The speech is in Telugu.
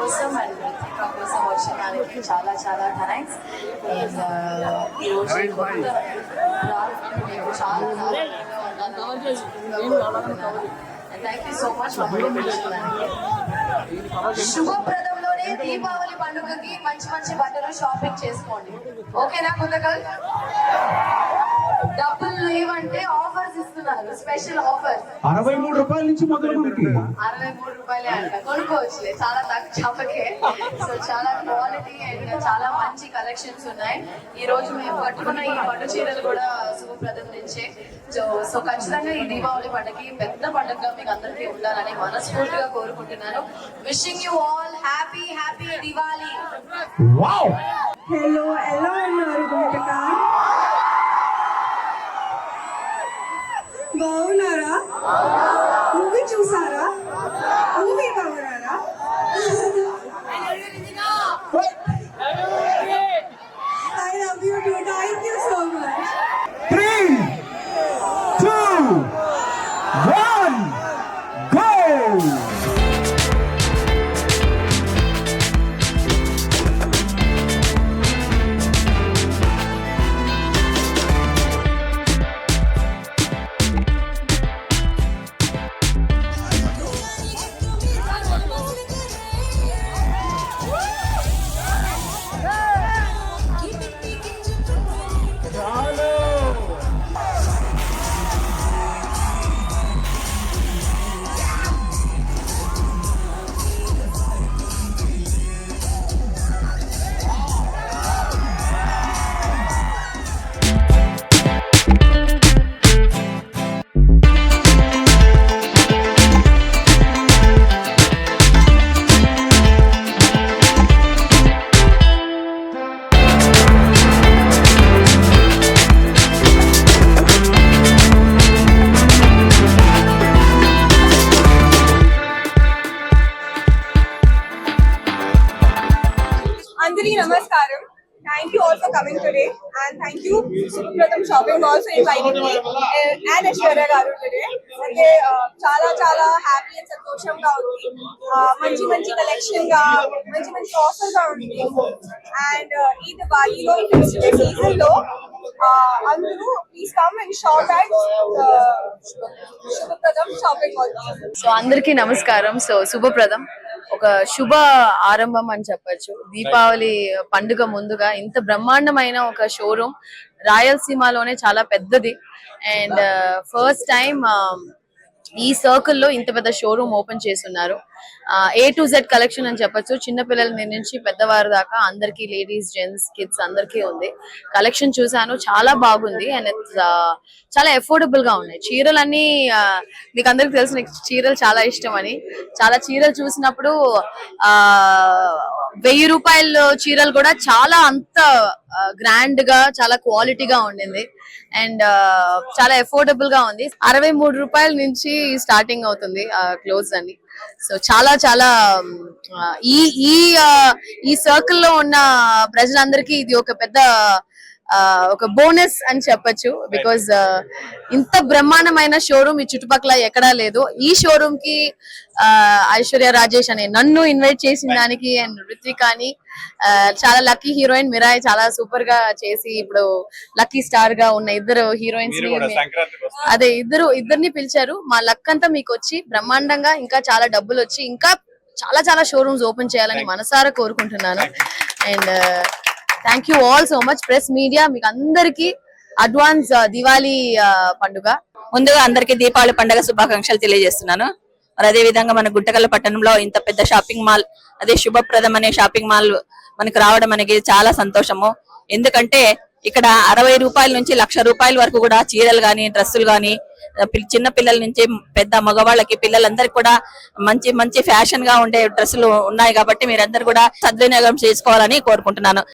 కోసం అండ్ రితికా కోసం వచ్చడానికి చాలా చాలా థ్యాంక్స్. అండ్ ఈరోజు థ్యాంక్ యూ సో మచ్. శుభప్రదంలోనే దీపావళి పండుగకి మంచి మంచి బట్టలు షాపింగ్ చేసుకోండి. ఓకేనా కొత్తగా? డబ్బులు లేవంటే ఆఫర్స్ ఇస్తున్నారు, స్పెషల్ ఆఫర్స్. 63 రూపాయల నుంచి మొదలు మనకి 63 రూపాయలే అంట, కొనుక్కోవచ్చులే, చాలా తక్కువకే. సో చాలా క్వాలిటీ అండ్ చాలా మంచి కలెక్షన్స్ ఉన్నాయి. ఈ రోజు మేము కట్టుకున్న ఈ పట్టు చీరలు కూడా శుభప్రదం నుంచే. సో ఖచ్చితంగా ఈ దీపావళి పండుగకి పెద్ద పండుగగా మీకు అందరికీ ఉండాలని మనస్ఫూర్తిగా కోరుకుంటున్నాను. Wishing you all happy happy Diwali. Hello ఎలా ఉన్నారు బయటక? బాగున్నారా? మూవీ చూసారా? మూవీ బాగున్నారా? I love you too. Thank you so much. 3, 2, 1 go. Andri namaskaram. Thank you all for coming today, and thank you Supratham Shopping Mall for inviting me and Aishwarya garu today. అంటే చాలా చాలా హ్యాపీ అండ్ సంతోషంగా ఉంది. మంచి మంచి కలెక్షన్ గా మంచి మంచి ఆఫర్ గా ఉంది. అండ్ ఈ దివాళీలో ఈ ఫెస్టివల్ సీజన్ లో అందరూ please come and shop at Supratham Shopping Mall. So అందరికీ నమస్కారం. సో శుభప్రదం ఒక శుభ ఆరంభం అని చెప్పొచ్చు. దీపావళి పండుగ ముందుగా ఇంత బ్రహ్మాండమైన ఒక షోరూమ్ రాయలసీమలోనే చాలా పెద్దది. అండ్ ఫస్ట్ టైం ఈ సర్కిల్ లో ఇంత పెద్ద షోరూమ్ ఓపెన్ చేస్తున్నారు. A to Z కలెక్షన్ అని చెప్పొచ్చు. చిన్న పిల్లల నుంచి పెద్దవారి దాకా అందరికి, లేడీస్, జెంట్స్, కిడ్స్ అందరికీ ఉంది. కలెక్షన్ చూసాను, చాలా బాగుంది. అండ్ చాలా అఫోర్డబుల్ గా ఉన్నాయి. చీరలన్నీ మీకు అందరికి తెలిసిన చీరలు చాలా ఇష్టం అని, చాలా చీరలు చూసినప్పుడు 1000 రూపాయల చీరలు కూడా చాలా అంత గ్రాండ్ గా చాలా క్వాలిటీగా ఉండింది. అండ్ చాలా అఫోర్డబుల్ గా ఉంది. 63 రూపాయల నుంచి స్టార్టింగ్ అవుతుంది క్లోత్స్ అని. సో చాలా చాలా ఈ సర్కిల్ లో ఉన్న ప్రజలందరికీ ఇది ఒక పెద్ద ఒక బోనస్ అని చెప్పొచ్చు. బికాజ్ ఇంత బ్రహ్మాండమైన షోరూమ్ ఈ చుట్టుపక్కల ఎక్కడా లేదు. ఈ షోరూమ్ కి ఐశ్వర్య రాజేష్ అనే నన్ను ఇన్వైట్ చేసిన దానికి, అండ్ రిత్వికాని, చాలా లక్కీ హీరోయిన్ మిరాయ్ చాలా సూపర్ గా చేసి ఇప్పుడు లక్కీ స్టార్ గా ఉన్న ఇద్దరు హీరోయిన్స్ అదే ఇద్దరిని పిలిచారు. మా లక్ అంతా మీకు వచ్చి బ్రహ్మాండంగా ఇంకా చాలా డబ్బులు వచ్చి ఇంకా చాలా చాలా షోరూమ్స్ ఓపెన్ చేయాలని మనసారా కోరుకుంటున్నాను. And thank you all so much. Press media మీకు అందరికి అడ్వాన్స్ దివాళీ పండుగ ముందుగా అందరికి దీపావళి పండుగ శుభాకాంక్షలు తెలియజేస్తున్నాను. మరి అదే విధంగా మన గుంటకల్ పట్టణంలో ఇంత పెద్ద షాపింగ్ మాల్, అదే శుభప్రదం అనే షాపింగ్ మాల్ మనకు రావడం అనేది చాలా సంతోషము. ఎందుకంటే ఇక్కడ 60 రూపాయల నుంచి 1,00,000 రూపాయల వరకు కూడా చీరలు గాని, డ్రెస్సులు గాని, చిన్న పిల్లల నుంచి పెద్ద మగవాళ్ళకి, పిల్లలందరికీ కూడా మంచి మంచి ఫ్యాషన్ గా ఉండే డ్రెస్సులు ఉన్నాయి. కాబట్టి మీరందరూ కూడా సద్వినియోగం చేసుకోవాలని కోరుకుంటున్నాను.